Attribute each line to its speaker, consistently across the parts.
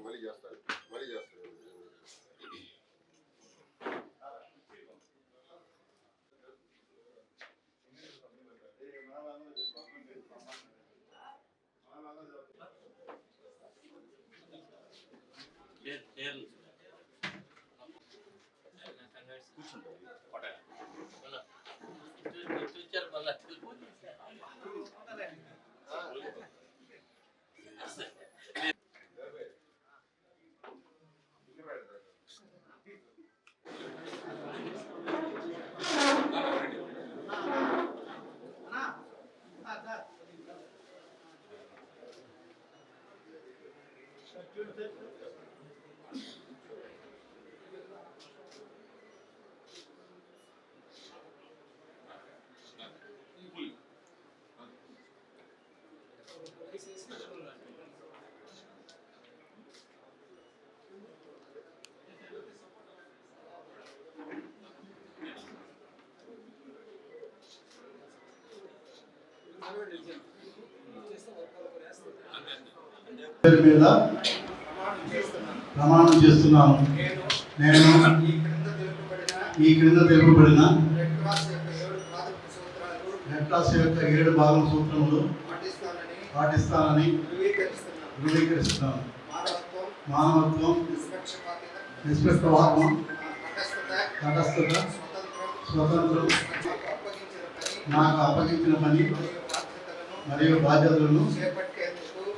Speaker 1: మళ్ళీ చేస్తారు
Speaker 2: పేరు మీద ప్రమాణం చేస్తున్నాను. నేను ఈ క్రింద తెలుపబడిన రెడ్ క్రాస్ యొక్క 7 భాగం సూత్రములు పాటిస్తానని ధృవీకరిస్తున్నాను. మానవత్వం, నిష్పక్షపాతం, తటస్థత, స్వతంత్రం, నాకు అప్పగించిన పని మరియు బాధ్యతలను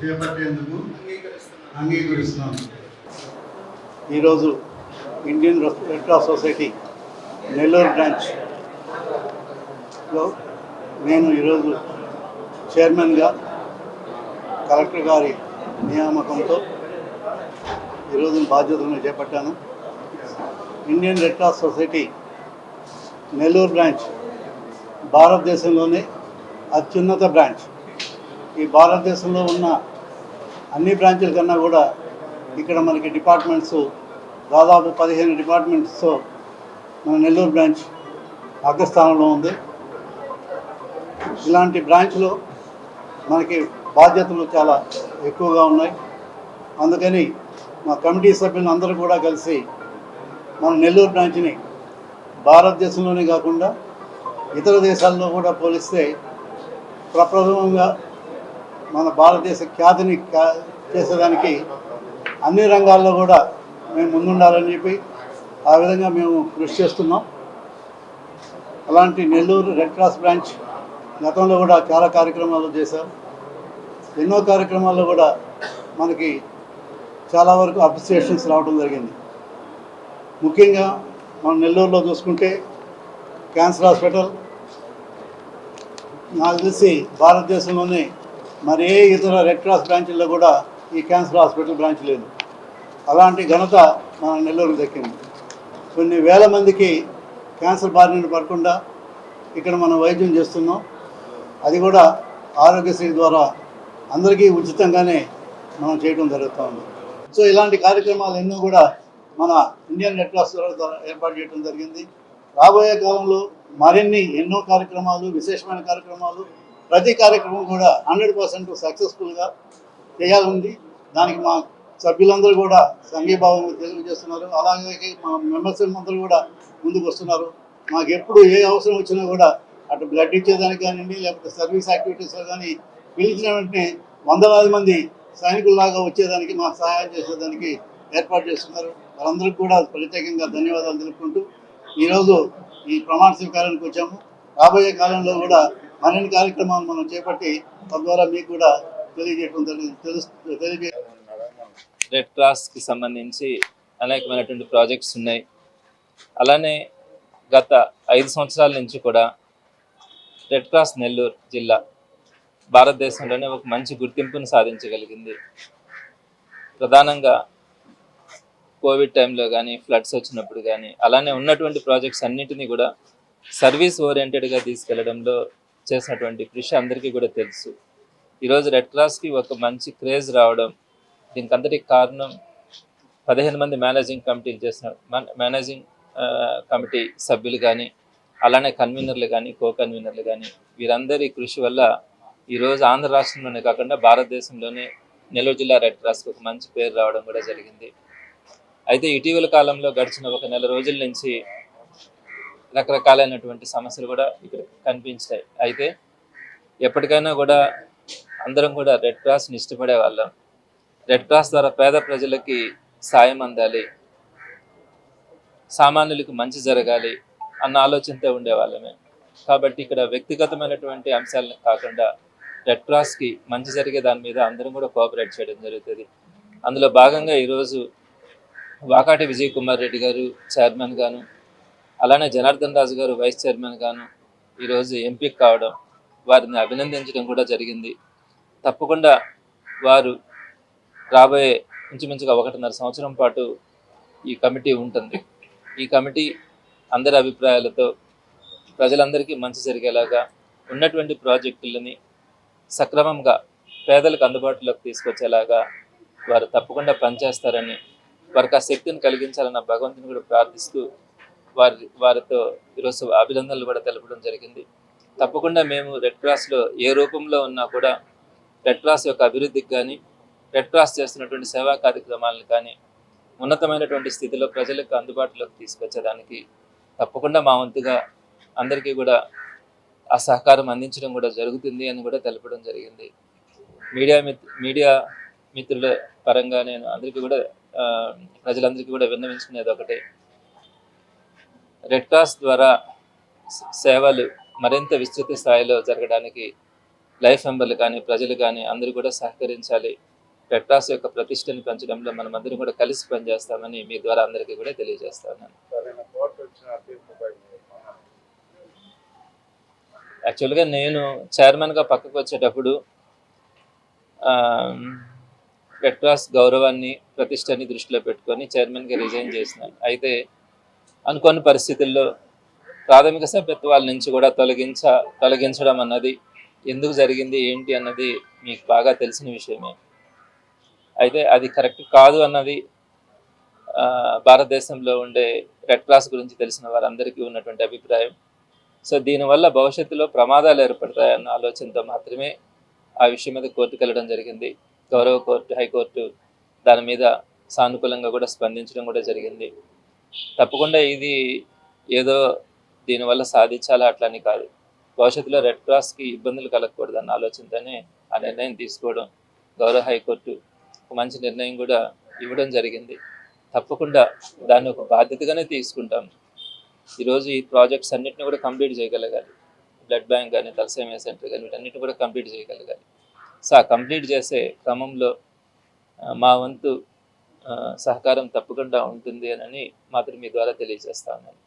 Speaker 2: చేపట్టేందుకు అంగీకరిస్తున్నాను. ఈరోజు Indian Red Cross Society Nellore బ్రాంచ్లో నేను ఈరోజు చైర్మన్గా కలెక్టర్ గారి నియామకంతో ఈరోజు బాధ్యతలను చేపట్టాను. Indian Red Cross Society Nellore branch భారతదేశంలోనే అత్యున్నత బ్రాంచ్. ఈ భారతదేశంలో ఉన్న అన్ని బ్రాంచుల కన్నా కూడా ఇక్కడ మనకి డిపార్ట్మెంట్స్ దాదాపు 15 డిపార్ట్మెంట్స్తో మన నెల్లూరు బ్రాంచ్ అగ్రస్థానంలో ఉంది. ఇలాంటి బ్రాంచ్లో మనకి బాధ్యతలు చాలా ఎక్కువగా ఉన్నాయి. అందుకని మా కమిటీ సభ్యులు అందరూ కూడా కలిసి మన నెల్లూరు బ్రాంచ్ని భారతదేశంలోనే కాకుండా ఇతర దేశాల్లో కూడా పోలిస్తే ప్రప్రథమంగా మన భారతదేశ ఖ్యాతిని చేసేదానికి అన్ని రంగాల్లో కూడా మేము ముందుండాలని చెప్పి ఆ విధంగా మేము కృషి చేస్తున్నాం. అలాంటి నెల్లూరు రెడ్ క్రాస్ బ్రాంచ్ గతంలో కూడా చాలా కార్యక్రమాలు చేశాం. ఎన్నో కార్యక్రమాల్లో కూడా మనకి చాలా వరకు అప్రిసియేషన్స్ రావడం జరిగింది. ముఖ్యంగా మన నెల్లూరులో చూసుకుంటే క్యాన్సర్ హాస్పిటల్ నాకు తెలిసి భారతదేశంలోనే మరి ఏ ఇతర రెడ్ క్రాస్ బ్రాంచ్ల్లో కూడా ఈ క్యాన్సర్ హాస్పిటల్ బ్రాంచ్ లేదు. అలాంటి ఘనత మన నెల్లూరుకు దక్కింది. కొన్ని వేల మందికి క్యాన్సర్ బారిన పడకుండా ఇక్కడ మనం వైద్యం చేస్తున్నాం. అది కూడా ఆరోగ్యశ్రీ ద్వారా అందరికీ ఉచితంగానే మనం చేయడం జరుగుతుంది. సో ఇలాంటి కార్యక్రమాలు ఎన్నో కూడా మన ఇండియన్ రెడ్ క్రాస్ ద్వారా ఏర్పాటు చేయడం జరిగింది. రాబోయే కాలంలో మరిన్ని ఎన్నో కార్యక్రమాలు, విశేషమైన కార్యక్రమాలు, ప్రతి కార్యక్రమం కూడా 100% సక్సెస్ఫుల్గా చేయాలని దానికి మా సభ్యులందరూ కూడా సంఘీభావం తెలియజేస్తున్నారు. అలాగే మా మెంబర్స్ అందరూ కూడా ముందుకు వస్తున్నారు. మాకు ఎప్పుడు ఏ అవసరం వచ్చినా కూడా అటు బ్లడ్ ఇచ్చేదానికి కానివ్వండి, లేకపోతే సర్వీస్ యాక్టివిటీస్లో కానీ పిలిచిన వెంటనే వందలాది మంది సైనికుల్లాగా వచ్చేదానికి మాకు సహాయం చేసేదానికి ఏర్పాటు చేస్తున్నారు. వాళ్ళందరికీ కూడా ప్రత్యేకంగా ధన్యవాదాలు తెలుపుకుంటూ ఈరోజు ఈ ప్రమాణ స్వీకారానికి వచ్చాము. రాబోయే కాలంలో కూడా మరిన్ని కార్యక్రమాలు మనం చేపట్టి తద్వారా మీకు కూడా తెలియజేయడం తెలియజే
Speaker 3: రెడ్ క్రాస్కి సంబంధించి అనేకమైనటువంటి ప్రాజెక్ట్స్ ఉన్నాయి. అలానే గత 5 సంవత్సరాల నుంచి కూడా రెడ్ క్రాస్ నెల్లూరు జిల్లా భారతదేశంలోనే ఒక మంచి గుర్తింపును సాధించగలిగింది. ప్రధానంగా కోవిడ్ టైంలో కానీ, ఫ్లడ్స్ వచ్చినప్పుడు కానీ, అలానే ఉన్నటువంటి ప్రాజెక్ట్స్ అన్నింటినీ కూడా సర్వీస్ ఓరియంటెడ్గా తీసుకెళ్లడంలో చేసినటువంటి కృషి అందరికీ కూడా తెలుసు. ఈరోజు రెడ్ క్రాస్కి ఒక మంచి క్రేజ్ రావడం, దీనికి అంతటికి కారణం 15 మంది మేనేజింగ్ కమిటీ సభ్యులు కానీ, అలానే కన్వీనర్లు కానీ, కో కన్వీనర్లు కానీ, వీరందరి కృషి వల్ల ఈరోజు ఆంధ్ర రాష్ట్రంలోనే కాకుండా భారతదేశంలోనే నెల్లూరు జిల్లా రెడ్ క్రాస్కి ఒక మంచి పేరు రావడం కూడా జరిగింది. అయితే ఇటీవల కాలంలో గడిచిన ఒక నెల రోజుల నుంచి రకరకాలైనటువంటి సమస్యలు కూడా ఇక్కడ కనిపించాయి. అయితే ఎప్పటికైనా కూడా అందరం కూడా రెడ్ క్రాస్ని ఇష్టపడే వాళ్ళం. రెడ్ క్రాస్ ద్వారా పేద ప్రజలకి సాయం అందాలి, సామాన్యులకు మంచి జరగాలి అన్న ఆలోచనతో ఉండేవాళ్ళమే. కాబట్టి ఇక్కడ వ్యక్తిగతమైనటువంటి అంశాలను కాకుండా రెడ్ క్రాస్కి మంచి జరిగే దాని మీద అందరం కూడా కోఆపరేట్ చేయడం జరుగుతుంది. అందులో భాగంగా ఈరోజు వాకాటి విజయ్ కుమార్ రెడ్డి గారు చైర్మన్ గాను, అలానే జనార్దన్ రాజు గారు వైస్ చైర్మన్ గాను ఈరోజు ఎంపిక కావడం, వారిని అభినందించడం కూడా జరిగింది. తప్పకుండా వారు రాబోయే ఇంచుమించుగా 1.5 సంవత్సరం పాటు ఈ కమిటీ ఉంటుంది. ఈ కమిటీ అందరి అభిప్రాయాలతో ప్రజలందరికీ మంచి జరిగేలాగా ఉన్నటువంటి ప్రాజెక్టులని సక్రమంగా పేదలకు అందుబాటులోకి తీసుకొచ్చేలాగా వారు తప్పకుండా పనిచేస్తారని, వారికి ఆ శక్తిని కలిగించాలన్న భగవంతుని కూడా ప్రార్థిస్తూ వారితో ఈరోజు అభినందనలు కూడా తెలపడం జరిగింది. తప్పకుండా మేము రెడ్ క్రాస్లో ఏ రూపంలో ఉన్నా కూడా రెడ్ క్రాస్ యొక్క అభివృద్ధికి కానీ, రెడ్ క్రాస్ చేస్తున్నటువంటి సేవా కార్యక్రమాలను కానీ ఉన్నతమైనటువంటి స్థితిలో ప్రజలకు అందుబాటులోకి తీసుకొచ్చేదానికి తప్పకుండా మా వంతుగా అందరికీ కూడా ఆ సహకారం అందించడం కూడా జరుగుతుంది అని కూడా తెలపడం జరిగింది. మీడియా మిత్రుల పరంగా నేను అందరికీ కూడా ప్రజలందరికీ కూడా విన్నవించుకునేది ఒకటే, రెడ్ క్రాస్ ద్వారా సేవలు మరింత విస్తృత స్థాయిలో జరగడానికి లైఫ్ మెంబర్లు కానీ, ప్రజలు కానీ అందరూ కూడా సహకరించాలి. రెడ్ క్రాస్ యొక్క ప్రతిష్టని పెంచడంలో మనం అందరం కూడా కలిసి పనిచేస్తామని మీ ద్వారా అందరికీ కూడా తెలియజేస్తాను. యాక్చువల్గా నేను చైర్మన్గా పక్కకు వచ్చేటప్పుడు రెడ్ క్రాస్ గౌరవాన్ని, ప్రతిష్టని దృష్టిలో పెట్టుకొని చైర్మన్గా రిజైన్ చేసినాను. అయితే అనుకోని పరిస్థితుల్లో ప్రాథమిక సభ్యత్వాల నుంచి కూడా తొలగించడం అన్నది ఎందుకు జరిగింది ఏంటి అన్నది మీకు బాగా తెలిసిన విషయమే. అయితే అది కరెక్ట్ కాదు అన్నది భారతదేశంలో ఉండే రెడ్ క్రాస్ గురించి తెలిసిన వారందరికీ ఉన్నటువంటి అభిప్రాయం. సో దీనివల్ల భవిష్యత్తులో ప్రమాదాలు ఏర్పడతాయన్న ఆలోచనతో మాత్రమే ఆ విషయం మీద కోర్టుకు వెళ్ళడం జరిగింది. గౌరవ కోర్టు, హైకోర్టు దాని మీద సానుకూలంగా కూడా స్పందించడం కూడా జరిగింది. తప్పకుండా ఇది ఏదో దీనివల్ల సాధించాలా అట్లని కాదు, భవిష్యత్తులో రెడ్ క్రాస్కి ఇబ్బందులు కలగకూడదు అన్న ఆలోచనతోనే ఆ నిర్ణయం తీసుకోవడం, గౌరవ హైకోర్టు ఒక మంచి నిర్ణయం కూడా ఇవ్వడం జరిగింది. తప్పకుండా దాన్ని ఒక బాధ్యతగానే తీసుకుంటాం. ఈరోజు ఈ ప్రాజెక్ట్స్ అన్నింటినీ కూడా కంప్లీట్ చేయగలగాలి. బ్లడ్ బ్యాంక్ కానీ, తలసేమియా సెంటర్ కానీ, వీటన్నిటిని కూడా కంప్లీట్ చేయగలగాలి. సో ఆ కంప్లీట్ చేసే క్రమంలో మా వంతు సహకారం తప్పకుండా ఉంటుంది అని మాత్రం మీ ద్వారా తెలియజేస్తా ఉన్నాను.